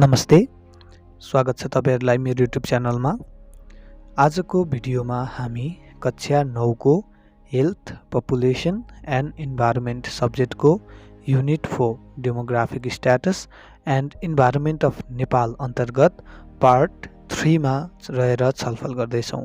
नमस्ते, स्वागत छ तपाईहरुलाई मेरो युट्युब च्यानलमा। आजको भिडियोमा हामी कक्षा 9 को हेल्थ, पपुलेसन एन्ड इन्भाइरोमेन्ट सब्जेक्टको unit 4 demographic status and environment of Nepal अन्तर्गत पार्ट 3 मा रहेर छलफल गर्दैछौँ।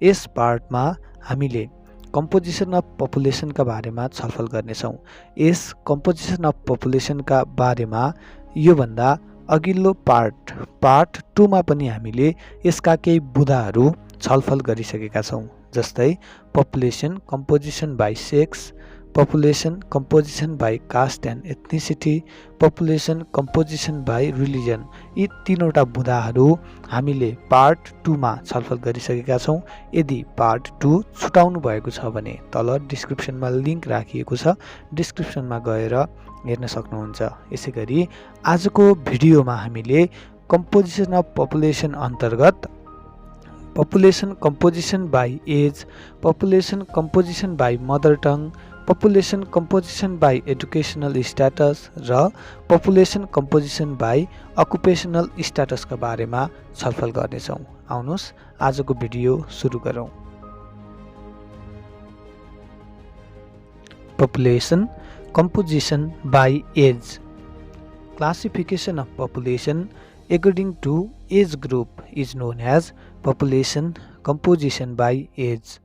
यस पार्टमा हामीले कम्पोजिसन अफ पपुलेसनका बारेमा छलफल गर्नेछौँ। यस कम्पोजिसन अफ पपुलेसनका बारेमा योभन्दा अघिल्लो पार्ट 2 मा पनि हामीले यसका केही बुदाहरू छलफल गरिसकेका छौँ, जस्तै population composition by sex, population composition by caste and ethnicity, population composition by religion. यी तीनवटा बुदाहरू हामीले पार्ट 2 मा छलफल गरिसकेका छौँ। यदि पार्ट 2 छुटाउनु भएको छ भने तल डिस्क्रिप्सनमा लिंक राखिएको छ, डिस्क्रिप्सनमा गएर हेर्न सक्नुहुन्छ। यसैगरी आजको भिडियोमा हामीले कम्पोजिसन अफ पपुलेसन अन्तर्गत population composition by age, population composition by mother tongue, population composition by educational status र पपुलेसन कम्पोजिसन बाइ अकुपेसनल स्ट्याटसका बारेमा छलफल गर्नेछौँ। आउनुहोस् आजको भिडियो सुरु गरौँ। Population composition by age. Classification of population according to age group is known as population composition by age.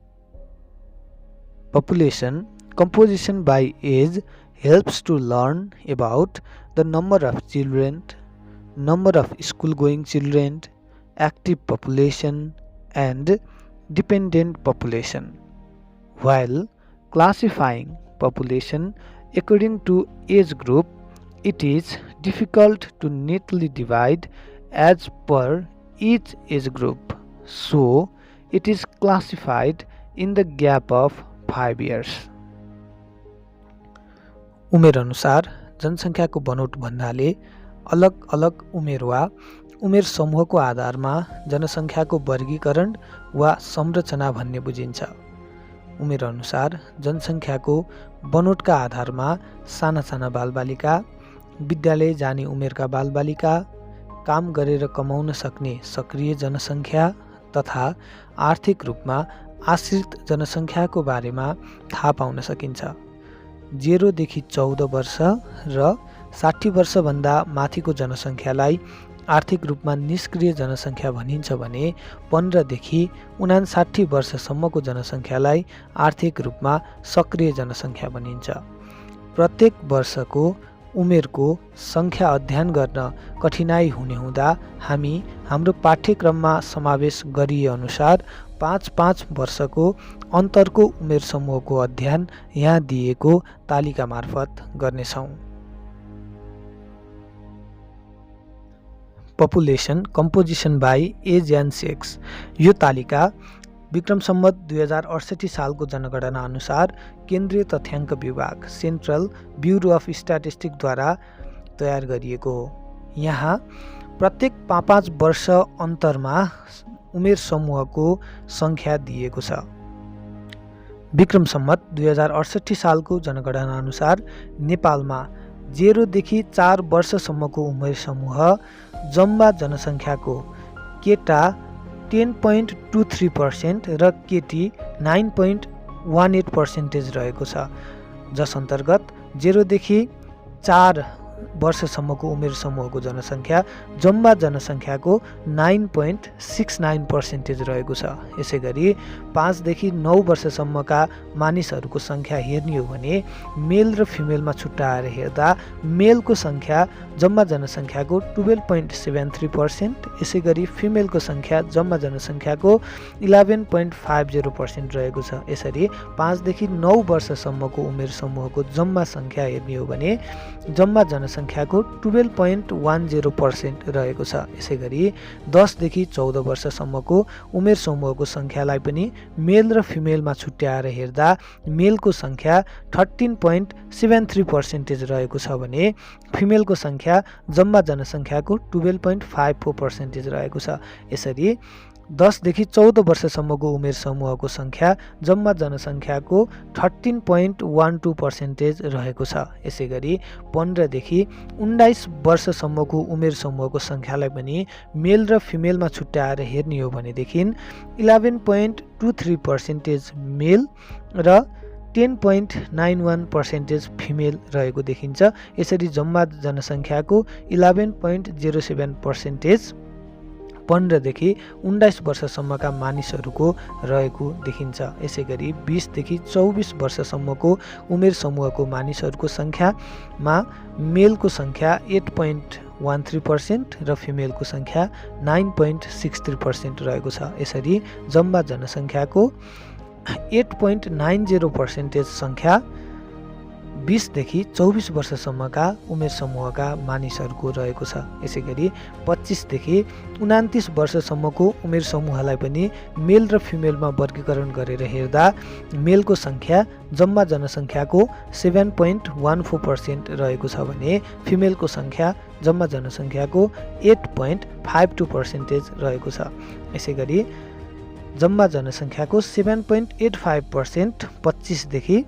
Population composition by age helps to learn about the number of children, number of school-going children, active population, and dependent population. While classifying population according to age group, it is difficult to neatly divide as per each age group, so it is classified in the gap of 5 years. उमेर अनुसार जनसङ्ख्याको बनोट भन्नाले अलग अलग उमेर वा उमेर समूहको आधारमा जनसङ्ख्याको वर्गीकरण वा संरचना भन्ने बुझिन्छ। उमेर अनुसार जनसङ्ख्याको बनोटका आधारमा साना साना बालबालिका, विद्यालय जाने उमेरका बालबालिका, काम गरेर कमाउन सक्ने सक्रिय जनसङ्ख्या तथा आर्थिक रूपमा आश्रित जनसङ्ख्याको बारेमा थाहा पाउन सकिन्छ। 0 देखि 14 वर्ष र 60 वर्षभन्दा माथिको जनसङ्ख्यालाई आर्थिक रूपमा निष्क्रिय जनसङ्ख्या भनिन्छ भने 15 देखि 59 वर्षसम्मको जनसङ्ख्यालाई आर्थिक रूपमा सक्रिय जनसङ्ख्या भनिन्छ। प्रत्येक वर्षको उमेरको सङ्ख्या अध्ययन गर्न कठिनाइ हुने हुँदा हामी हाम्रो पाठ्यक्रममा समावेश गरिए अनुसार 5-5 वर्षको अन्तरको उमेर समूहको अध्ययन यहाँ दिएको तालिका मार्फत गर्नेछौँ। Population composition by age and sex. यो तालिका विक्रम सम्वत 2068 सालको जनगणना अनुसार केन्द्रीय तथ्याङ्क विभाग सेन्ट्रल ब्युरो अफ स्ट्याटिस्टिक्सद्वारा तयार गरिएको हो। यहाँ प्रत्येक 5-5 वर्ष अन्तरमा उमेर समूहको सङ्ख्या दिएको छ। विक्रम सम्वत 2068 सालको जनगणना अनुसार नेपालमा 0 देखि 4 वर्षसम्मको उमेर समूह जम्मा जनसङ्ख्याको केटा 10.23% र केटी 9.18% रहेको छ, जस अन्तर्गत 0 देखि 4 वर्षसम्मको उमेर समूहको जनसङ्ख्या जम्मा जनसङ्ख्याको 9.69% रहेको छ। यसैगरी 5 देखि 9 वर्षसम्मका मानिसहरूको सङ्ख्या हेर्ने हो भने मेल र फिमेलमा छुट्याएर हेर्दा मेलको सङ्ख्या जम्मा जनसङ्ख्याको 12.73%, यसैगरी फिमेलको सङ्ख्या जम्मा जनसङ्ख्याको 11.50% रहेको छ। यसरी 5 देखि 9 वर्षसम्मको उमेर समूहको जम्मा सङ्ख्या हेर्ने हो भने जम्मा जनसङ्ख्याको 12.10% रहेको छ। यसैगरी 10 देखि 14 वर्षसम्मको उमेर समूहको सङ्ख्यालाई पनि मेल र फिमेलमा छुट्याएर हेर्दा मेलको सङ्ख्या 13.73% रहेको छ भने फिमेलको सङ्ख्या जम्मा जनसङ्ख्याको 12.54% रहेको छ। यसरी 10 देखि 14 वर्षसम्मको उमेर समूहको सङ्ख्या जम्मा जनसङ्ख्याको 13.12% रहेको छ। यसै गरी 15 देखि 19 वर्षसम्मको उमेर समूहको सङ्ख्यालाई पनि मेल र फिमेलमा छुट्याएर हेर्ने हो भनेदेखि 11.23% मेल र 10.91% फिमेल रहेको देखिन्छ। यसरी जम्मा जनसङ्ख्याको 11.07% 15 देखि 19 वर्षसम्मका मानिसहरूको रहेको देखिन्छ। यसै गरी 20 देखि 24 वर्षसम्मको उमेर समूहको मानिसहरूको सङ्ख्यामा मेलको सङ्ख्या 8.13% र फिमेलको सङ्ख्या 9.63% रहेको छ। यसरी जम्मा जनसङ्ख्याको 8.90% सङ्ख्या 20 देखि 24 वर्षसम्मका उमेर समूहका मानिसहरूको रहेको छ। यसै गरी 25 देखि 29 वर्षसम्मको उमेर समूहलाई पनि मेल र फिमेलमा वर्गीकरण गरेर हेर्दा मेलको सङ्ख्या जम्मा जनसङ्ख्याको 7.14% रहेको छ भने फिमेलको सङ्ख्या जम्मा जनसङ्ख्याको 8.52% रहेको छ। यसै गरी जम्मा जनसङ्ख्याको 7.85% 25 देखि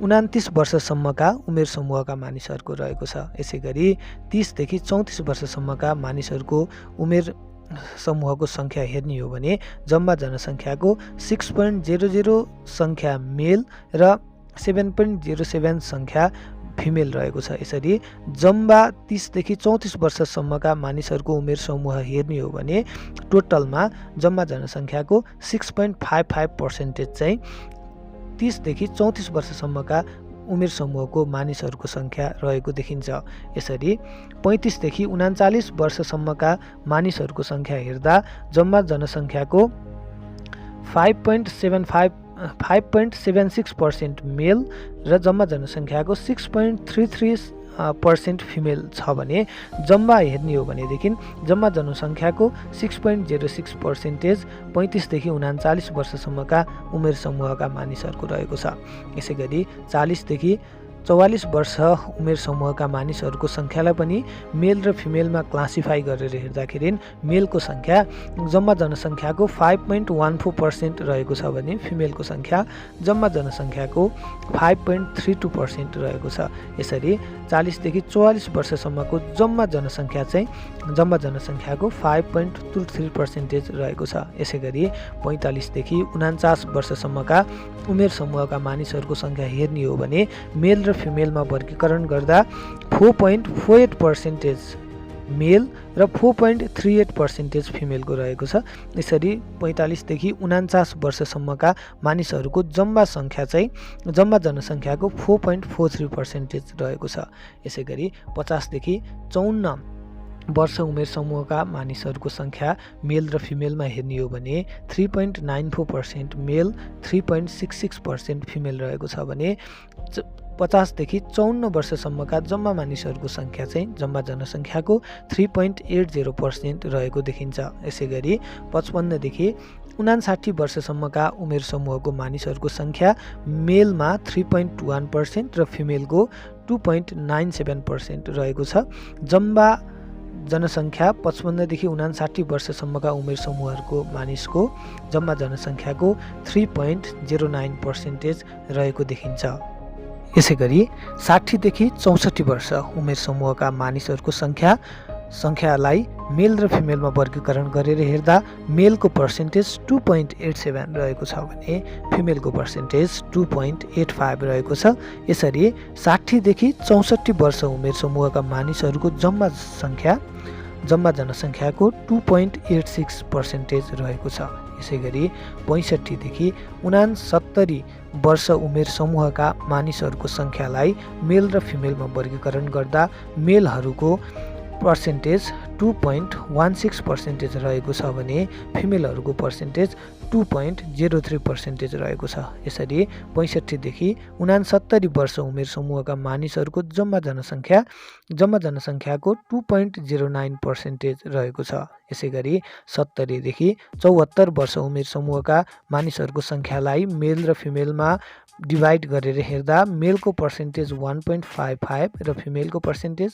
29 वर्षसम्मका उमेर समूहका मानिसहरूको रहेको छ। यसै गरी 30 देखि 34 वर्षसम्मका मानिसहरूको उमेर समूहको सङ्ख्या हेर्ने हो भने जम्मा जनसङ्ख्याको 6.00 सङ्ख्या मेल र 7.07 सङ्ख्या फिमेल रहेको छ। यसरी जम्मा 30 देखि 34 वर्षसम्मका मानिसहरूको उमेर समूह हेर्ने हो भने टोटलमा जम्मा जनसङ्ख्याको 6.55% चाहिँ 30 देखि 34 वर्षसम्मका उमेर समूहको मानिसहरूको सङ्ख्या रहेको देखिन्छ। यसरी 35 देखि 39 वर्षसम्मका मानिसहरूको सङ्ख्या हेर्दा जम्मा जनसङ्ख्याको 5.76% मेल र जम्मा जनसङ्ख्याको 6.33% फिमेल छ भने जम्मा हेर्ने हो भनेदेखि जम्मा जनसङ्ख्याको 6.06% 35 देखि 39 वर्षसम्मका उमेर समूहका मानिसहरूको रहेको छ। यसै गरी 40 देखि 44 वर्ष उमेर समूहका मानिसहरूको सङ्ख्यालाई पनि मेल र फिमेलमा क्लासिफाई गरेर हेर्दाखेरि मेलको सङ्ख्या जम्मा जनसङ्ख्याको 5.14% रहेको छ भने फिमेलको सङ्ख्या जम्मा जनसङ्ख्याको 5.32% रहेको छ। यसरी 40 देखि 44 वर्षसम्मको जम्मा जनसङ्ख्या चाहिँ जम्मा जनसङ्ख्याको 5.23% रहेको छ। यसै गरी 45 देखि 49 वर्षसम्मका उमेर समूहका मानिसहरूको सङ्ख्या हेर्ने हो भने मेल र फिमेलमा वर्गीकरण गर्दा 4.48% मेल र 4.38% फिमेलको रहेको छ। यसरी 45 देखि 49 वर्षसम्मका मानिसहरूको जम्मा सङ्ख्या चाहिँ जम्मा जनसङ्ख्याको 4.43% रहेको छ। यसै गरी 50 देखि 54 वर्ष उमेर समूहका मानिसहरूको सङ्ख्या मेल र फिमेलमा हेर्ने हो भने 3.94% मेल 3.66% फिमेल रहेको छ भने 50 देखि 54 वर्षसम्मका जम्मा मानिसहरूको सङ्ख्या चाहिँ जम्मा जनसङ्ख्याको 3.80% रहेको देखिन्छ। यसै गरी 55 देखि 59 वर्षसम्मका उमेर समूहको मानिसहरूको सङ्ख्या मेलमा 3.21% र फिमेलको 2.97% रहेको छ। जम्मा जनसङ्ख्या 55 देखि 59 वर्षसम्मका उमेर समूहहरूको मानिसको जम्मा जनसङ्ख्याको 3.09% रहेको देखिन्छ। यसै गरी 60 देखि 64 वर्ष उमेर समूहका मानिसहरूको सङ्ख्यालाई मेल र फिमेलमा वर्गीकरण गरेर हेर्दा मेलको पर्सेन्टेज 2.87 रहेको छ भने फिमेलको पर्सेन्टेज 2.85 रहेको छ। यसरी 60 देखि 64 वर्ष उमेर समूहका मानिसहरूको जम्मा जनसङ्ख्याको 2.86% रहेको छ। यसै गरी 65 देखि 69 वर्ष उमेर समूहका मानिसहरूको सङ्ख्यालाई मेल र फिमेलमा वर्गीकरण गर्दा मेलहरूको पर्सेन्टेज 2.16% रहेको छ भने फिमेलहरूको पर्सेन्टेज 2.03% रहेको छ। यसरी 65 देखि 69 वर्ष उमेर समूहका मानिसहरूको जम्मा जनसङ्ख्याको 2.09% रहेको छ। यसै गरी 70 देखि 74 वर्ष उमेर समूहका मानिसहरूको सङ्ख्यालाई मेल र फिमेलमा डिभाइड गरेर हेर्दा मेलको पर्सेन्टेज 1.55 र फिमेलको पर्सेन्टेज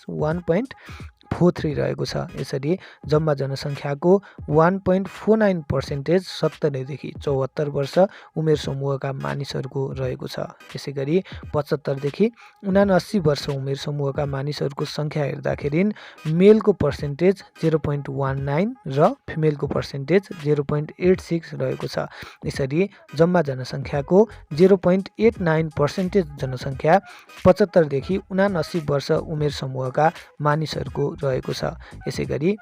0.43 रहेको छ। यसरी जम्मा जनसङ्ख्याको 1.49% 70 देखि 74 वर्ष उमेर समूहका मानिसहरूको रहेको छ। यसै गरी 75 देखि 79 वर्ष उमेर समूहका मानिसहरूको सङ्ख्या हेर्दाखेरि मेलको पर्सेन्टेज 0.19 र फिमेलको पर्सेन्टेज 0.86 रहेको छ। यसरी जम्मा जनसङ्ख्याको 0.89% जनसङ्ख्या 75 देखि 79 वर्ष उमेर समूहका मानिसहरूको रहेको छ। यसै गरी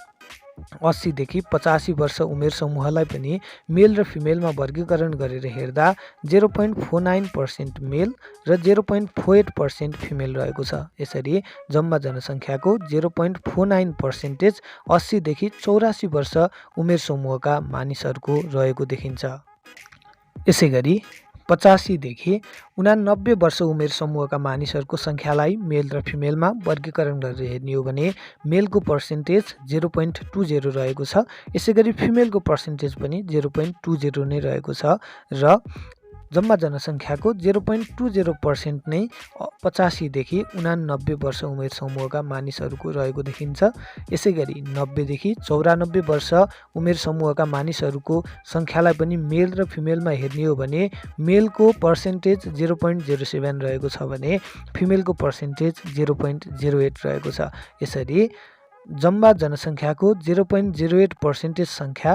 80 देखि 85 वर्ष उमेर समूहलाई पनि मेल र फिमेलमा वर्गीकरण गरेर हेर्दा 0.49% मेल र 0.48% फिमेल रहेको छ। यसरी जम्मा जनसङ्ख्याको 0.49% 80 देखि 84 वर्ष उमेर समूहका मानिसहरूको रहेको देखिन्छ। यसै गरी 85 देखि 89 वर्ष उमेर समूहका मानिसहरूको सङ्ख्यालाई मेल र फिमेलमा वर्गीकरण गरेर हेर्ने हो भने मेलको पर्सेन्टेज 0.20 रहेको छ। यसै गरी फिमेलको पर्सेन्टेज पनि 0.20 नै रहेको छ र जम्मा जनसङ्ख्याको 0.20% नै 85 देखि 89 वर्ष उमेर समूहका मानिसहरूको रहेको देखिन्छ। यसै गरी 90 देखि 94 वर्ष उमेर समूहका मानिसहरूको सङ्ख्यालाई पनि मेल र फिमेलमा हेर्ने हो भने मेलको पर्सेन्टेज 0.07 रहेको छ भने फिमेलको पर्सेन्टेज 0.08 रहेको छ। यसरी जम्मा जनसङ्ख्याको 0.08% सङ्ख्या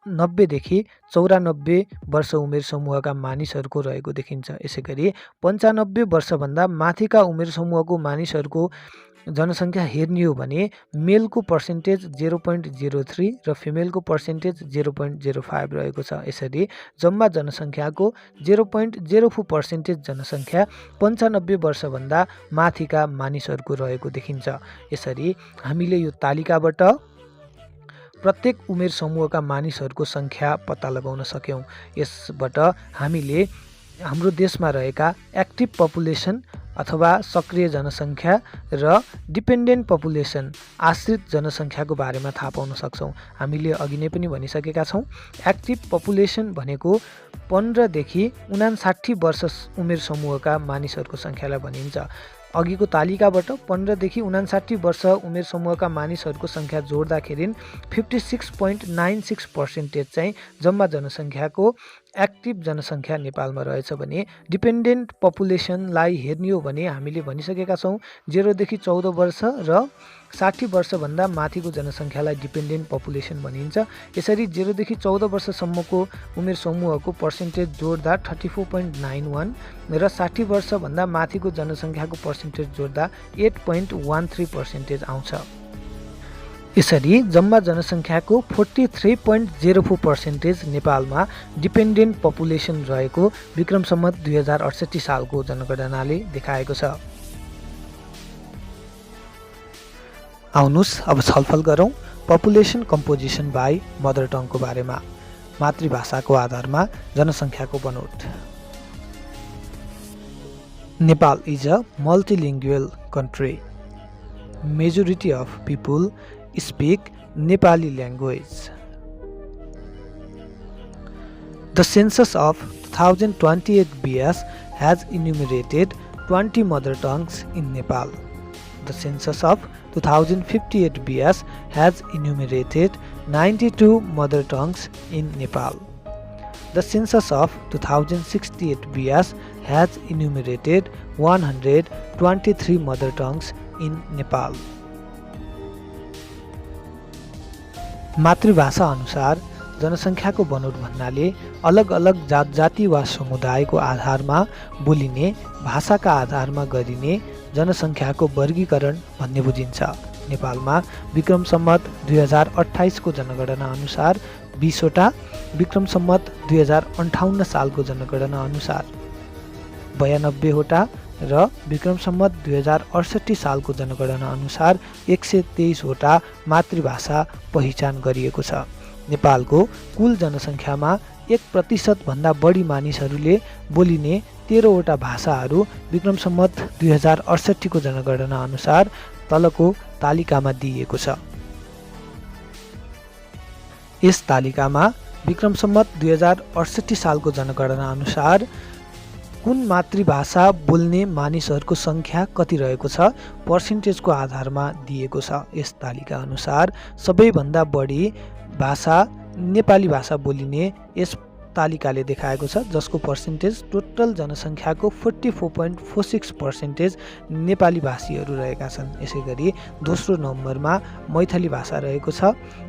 90 देखि 94 वर्ष उमेर समूहका मानिसहरूको रहेको देखिन्छ। यसै गरी 95 वर्षभन्दा माथिका उमेर समूहको मानिसहरूको जनसङ्ख्या हेर्ने हो भने मेलको पर्सेन्टेज 0.03 र फिमेलको पर्सेन्टेज 0.05 रहेको छ। यसरी जम्मा जनसङ्ख्याको 0.04% जनसङ्ख्या 95 वर्षभन्दा माथिका मानिसहरूको रहेको देखिन्छ। यसरी हामीले यो तालिकाबाट प्रत्येक उमेर समूहका मानिसहरूको सङ्ख्या पत्ता लगाउन सक्यौँ। यसबाट हामीले हाम्रो देशमा रहेका एक्टिभ पपुलेसन अथवा सक्रिय जनसङ्ख्या र डिपेन्डेन्ट पपुलेसन आश्रित जनसङ्ख्याको बारेमा थाहा पाउन सक्छौँ। हामीले अघि नै पनि भनिसकेका छौँ, एक्टिभ पपुलेसन भनेको 15 देखि 59 वर्ष उमेर समूहका मानिसहरूको सङ्ख्यालाई भनिन्छ। अघिको तालिकाबाट 15 देखि 59 वर्ष उमेर समूहका मानिसहरूको सङ्ख्या जोड्दाखेरि 56.96% चाहिँ जम्मा जनसङ्ख्याको एक्टिभ जनसङ्ख्या नेपालमा रहेछ भने डिपेन्डेन्ट पपुलेसनलाई हेर्ने हो भने हामीले भनिसकेका छौँ 0 देखि 14 वर्ष र 60 वर्षभन्दा माथिको जनसङ्ख्यालाई डिपेन्डेन्ट पपुलेसन भनिन्छ। यसरी 0 देखि 14 वर्षसम्मको उमेर समूहको पर्सेन्टेज जोड्दा 34.91 र 60 वर्षभन्दा माथिको जनसङ्ख्याको पर्सेन्टेज जोड्दा 8.13% आउँछ। यसरी जम्मा जनसङ्ख्याको 43.04% नेपालमा डिपेन्डेन्ट पपुलेसन रहेको विक्रम सम्वत 2068 सालको जनगणनाले देखाएको छ। आउनुस् अब छलफल गरौँ पपुलेसन कम्पोजिसन बाई मदर टङको बारेमा। मातृभाषाको आधारमा जनसङ्ख्याको बनोट। Nepal is a multilingual country. Majority of people speak Nepali language. The census of 2028 BS has enumerated 20 mother tongues in Nepal. The census of 2058 BS has enumerated 92 mother tongues in Nepal. The census of 2068 BS has enumerated 123 mother tongues in Nepal. मातृभाषा अनुसार जनसङ्ख्याको बनोट भन्नाले अलग अलग जात जाति वा समुदायको आधारमा बोलिने भाषाका आधारमा गरिने जनसङ्ख्याको वर्गीकरण भन्ने बुझिन्छ। नेपालमा विक्रम सम्वत 2028 को जनगणना अनुसार 20 वटा, विक्रम सम्वत 2058 सालको जनगणना अनुसार 92 वटा र विक्रम सम्वत 2068 सालको जनगणना अनुसार 123 वटा मातृभाषा पहिचान गरिएको छ। नेपालको कुल जनसङ्ख्यामा 1% भन्दा बढी मानिसहरूले बोलिने 13 वटा भाषाहरू विक्रम सम्वत 2068 को जनगणना अनुसार तलको तालिकामा दिइएको छ। यस तालिकामा विक्रम सम्वत 2068 सालको जनगणना अनुसार कुन मातृभाषा बोल्ने मानिसहरूको सङ्ख्या कति रहेको छ पर्सेन्टेजको आधारमा दिएको छ। यस तालिका अनुसार सबैभन्दा बढी भाषा नेपाली भाषा बोलिने यस तालिकाले देखाएको छ, जसको पर्सेन्टेज टोटल जनसङ्ख्याको 44.46% नेपाली भाषीहरू रहेका छन्। यसै गरी दोस्रो नम्बरमा मैथली भाषा रहेको छ।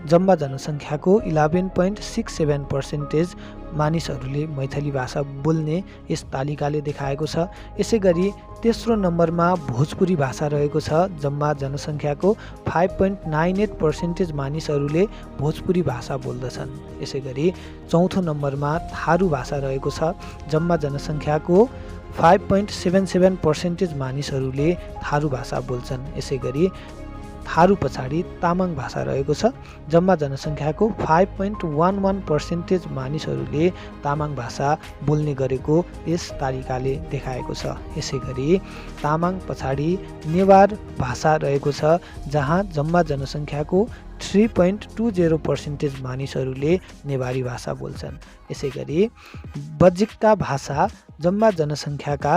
जम्मा जनसङ्ख्याको 11.67% मानिसहरूले मैथली भाषा बोल्ने यस तालिकाले देखाएको छ। यसै गरी तेस्रो नम्बरमा भोजपुरी भाषा रहेको छ। जम्मा जनसङ्ख्याको 5.98% मानिसहरूले भोजपुरी भाषा बोल्दछन्। यसै गरी चौथो नम्बरमा थारू भाषा रहेको छ। जम्मा जनसङ्ख्याको 5.77% मानिसहरूले थारू भाषा बोल्छन्। यसै गरी थारू पछाडि तामाङ भाषा रहेको छ। जम्मा जनसङ्ख्याको 5.11% मानिसहरूले तामाङ भाषा बोल्ने गरेको यस तालिकाले देखाएको छ। यसै गरी तामाङ पछाडि नेवार भाषा रहेको छ, जहाँ जम्मा जनसङ्ख्याको 3.20% मानिसहरूले नेवारी भाषा बोल्छन्। यसै गरी बज्जिका भाषा जम्मा जनसङ्ख्याका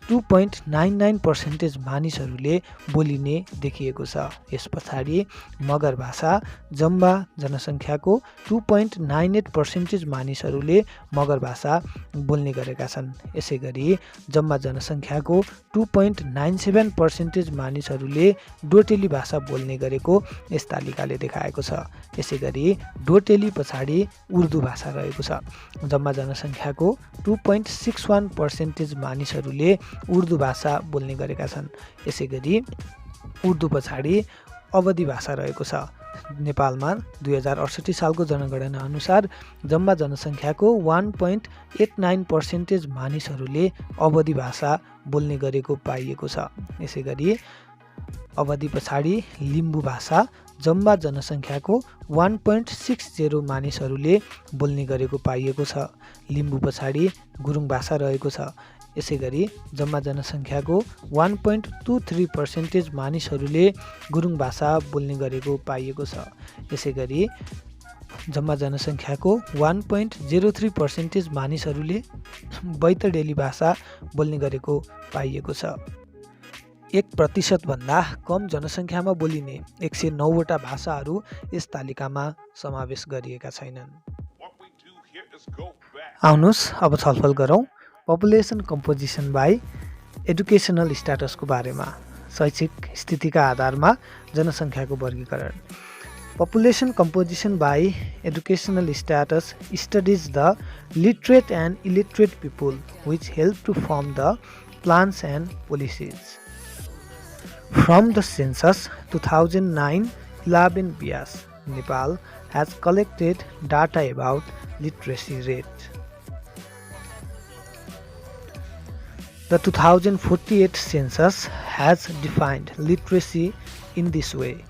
2.99% मानिसहरूले बोलिने देखिएको छ। यस पछाडि मगर भाषा जम्मा जनसङ्ख्याको 2.98% मानिसहरूले मगर भाषा बोल्ने गरेका छन्। यसै गरी जम्मा जनसङ्ख्याको 2.97% मानिसहरूले डोटेली भाषा बोल्ने गरेको यस तालिकाले देखाएको छ। यसै गरी डोटेली पछाडि उर्दू भाषा रहेको छ। जम्मा जनसङ्ख्याको 2.61% मानिसहरूले उर्दू भाषा बोल्ने गरेका छन्। यसै गरी उर्दू पछाडि अवधी भाषा रहेको छ। नेपालमा 2068 सालको जनगणना अनुसार जम्मा जनसङ्ख्याको 1.89% मानिसहरूले अवधी भाषा बोल्ने गरेको पाइएको छ। यसै गरी अवधी पछाडि लिम्बू भाषा जम्मा जनसङ्ख्याको 1.60 मानिसहरूले बोल्ने गरेको पाइएको छ। लिम्बू पछाडि गुरुङ भाषा रहेको छ। यसै गरी जम्मा जनसङ्ख्याको 1.23% मानिसहरूले गुरुङ भाषा बोल्ने गरेको पाइएको छ। यसै गरी जम्मा जनसङ्ख्याको 1.03% मानिसहरूले बैतडेली भाषा बोल्ने गरेको पाइएको छ। 1% भन्दा कम जनसङ्ख्यामा बोलिने 109 वटा भाषाहरू यस तालिकामा समावेश गरिएका छैनन्। आउनुहोस् अब छलफल गरौँ पपुलेसन कम्पोजिसन बाई एडुकेसनल स्ट्याटसको बारेमा। शैक्षिक स्थितिका आधारमा जनसङ्ख्याको वर्गीकरण। Population composition by educational status studies the literate and illiterate people, which help to form the plans and policies. From the census 2009-11 bias, Nepal has collected data about literacy rate. The 2048 census has defined literacy in this way.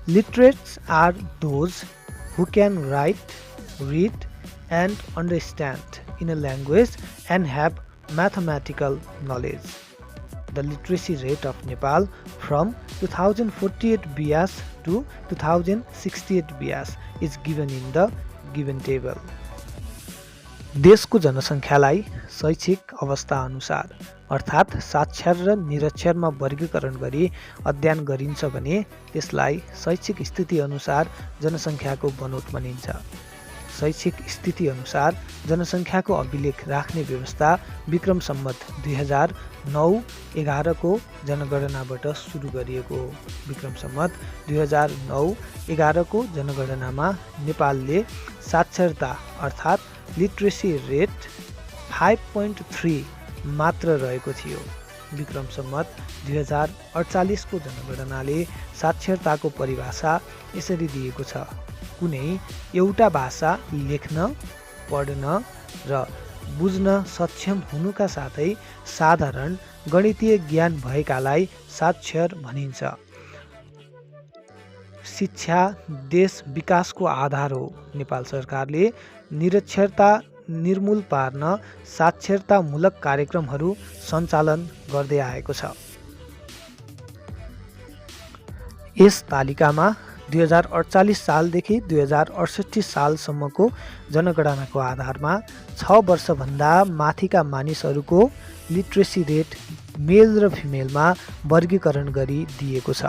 Literates are those who can write, read, and understand in a language and have mathematical knowledge. The literacy rate of Nepal from 2048 BS to 2068 BS is given in the given table. देशको जनसङ्ख्यालाई शैक्षिक अवस्था अनुसार अर्थात् साक्षर र निरक्षरमा वर्गीकरण गरी अध्ययन गरिन्छ भने त्यसलाई शैक्षिक स्थिति अनुसार जनसङ्ख्याको बनोट भनिन्छ। शैक्षिक स्थिति अनुसार जनसङ्ख्याको अभिलेख राख्ने व्यवस्था विक्रम सम्वत 2009-11 को जनगणनाबाट सुरु गरिएको हो। विक्रम सम्वत 2009-11 को जनगणनामा नेपालले साक्षरता अर्थात् लिट्रेसी रेट 5.3 मात्र रहेको थियो। विक्रम सम्वत 2048 को जनगणनाले साक्षरताको परिभाषा यसरी दिएको छ: कुनै एउटा भाषा लेख्न, पढ्न र बुझ्न सक्षम हुनुका साथै साधारण गणितीय ज्ञान भएकालाई साक्षर भनिन्छ। शिक्षा देश विकासको आधार हो। नेपाल सरकारले निरक्षरता निर्मूल पार्न साक्षरतामूलक कार्यक्रमहरू सञ्चालन गर्दै आएको छ। यस तालिकामा 2048 सालदेखि 2068 सालसम्मको जनगणनाको आधारमा 6 वर्षभन्दा माथिका मानिसहरूको लिट्रेसी रेट मेल र फिमेलमा वर्गीकरण गरी दिएको छ।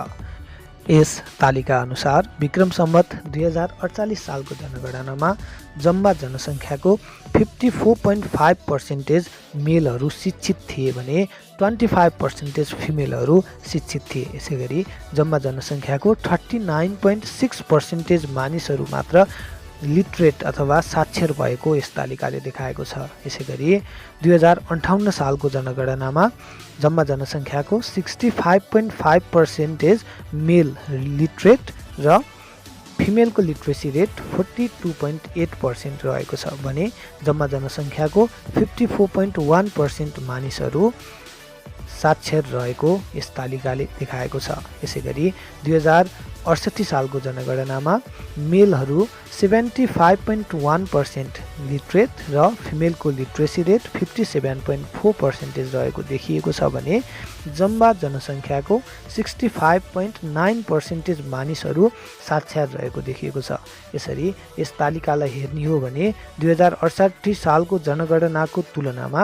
यस तालिका अनुसार विक्रम सम्वत 2048 सालको जनगणनामा जम्मा जनसङ्ख्याको 54.5% मेलहरू शिक्षित थिए भने 25% फिमेलहरू शिक्षित थिए। यसै गरी जम्मा जनसङ्ख्याको 39.6% मानिसहरू मात्र लिटरेट अथवा साक्षर भएको यस तालिकाले देखाएको छ। यसै गरी 2058 सालको जनगणनामा जम्मा जनसङ्ख्याको 65.5% मेल लिटरेट र फिमेलको लिट्रेसी रेट 42.8% रहेको छ भने जम्मा जनसङ्ख्याको 54.1% मानिसहरू साक्षर रहेको यस तालिकाले देखाएको छ। यसै गरी 2068 सालको जनगणनामा मेलहरू 75.1% लिटरेट र फिमेलको लिट्रेसी रेट 57.4% रहेको देखिएको छ भने जम्मा जनसङ्ख्याको 65.9% मानिसहरू साक्षर रहेको देखिएको छ। यसरी यस तालिकालाई हेर्ने हो भने 2068 सालको जनगणनाको तुलनामा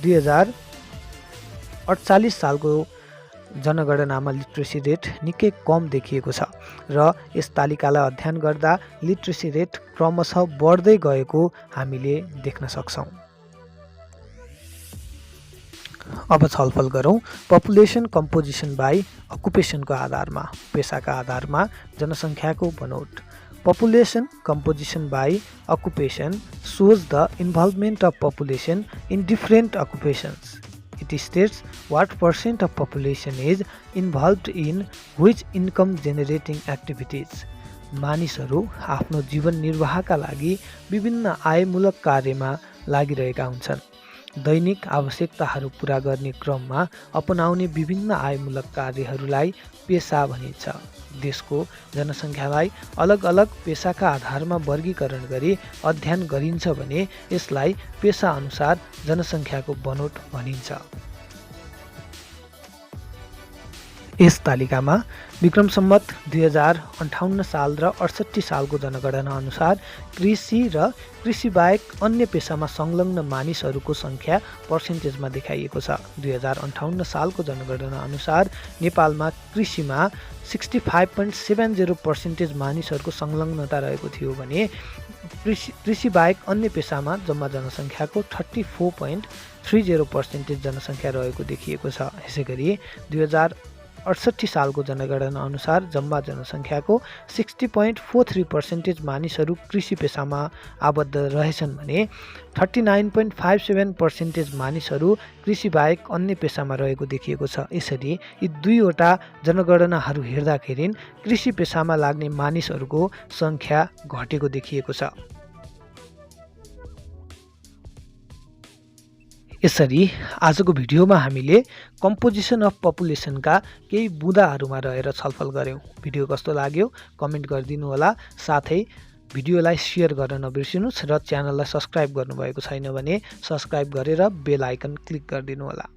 2048 सालको जनगणनामा लिट्रेसी रेट निकै कम देखिएको छ र यस तालिकालाई अध्ययन गर्दा लिट्रेसी रेट क्रमशः बढ्दै गएको हामीले देख्न सक्छौँ। अब छलफल गरौँ पपुलेसन कम्पोजिसन बाई अकुपेसनको आधारमा, पेसाका आधारमा जनसङ्ख्याको बनोट। Population composition by occupation shows the involvement of population in different occupations. It states what % of population is involved in which income generating activities. मानिसहरू आफ्नो जीवन निर्वाहका लागि विभिन्न आयमूलक कार्यमा लागिरहेका हुन्छन्। दैनिक आवश्यकताहरू पूरा गर्ने क्रममा अपनाउने विभिन्न आयमूलक कार्यहरूलाई पेशा भनिन्छ। देशको जनसङ्ख्यालाई अलग अलग पेशाका आधारमा वर्गीकरण गरी अध्ययन गरिन्छ भने यसलाई पेशा अनुसार जनसङ्ख्याको बनोट भनिन्छ। यस तालिकामा विक्रम सम्वत 2058 साल र 68 सालको जनगणना अनुसार कृषि र कृषि बाहेक अन्य पेशामा संलग्न मानिसहरूको सङ्ख्या पर्सेन्टेजमा देखाइएको छ। 2058 सालको जनगणना अनुसार नेपालमा कृषिमा 65.70% मानिसहरूको संलग्नता रहेको थियो भने कृषि बाहेक अन्य पेशामा जम्मा जनसङ्ख्याको 34.30% जनसङ्ख्या रहेको देखिएको छ। यसैगरी 2068 सालको जनगणना अनुसार जम्मा जनसङ्ख्याको 60.43% मानिसहरू कृषि पेशामा आबद्ध रहेछन् भने 39.57% मानिसहरू कृषि बाहेक अन्य पेशामा रहेको देखिएको छ। यसरी यी दुईवटा जनगणनाहरू हेर्दाखेरि कृषि पेशामा लाग्ने मानिसहरूको सङ्ख्या घटेको देखिएको छ। यसरी आजको भिडियोमा हामीले कम्पोजिसन अफ पपुलेसनका केही बुँदाहरूमा रहेर छलफल गऱ्यौँ। भिडियो कस्तो लाग्यो कमेन्ट गरिदिनु होला। साथै भिडियोलाई सेयर गर्न नबिर्सिनुहोस् र च्यानललाई सब्स्क्राइब गर्नुभएको छैन भने सब्स्क्राइब गरेर बेल आइकन क्लिक गरिदिनु होला।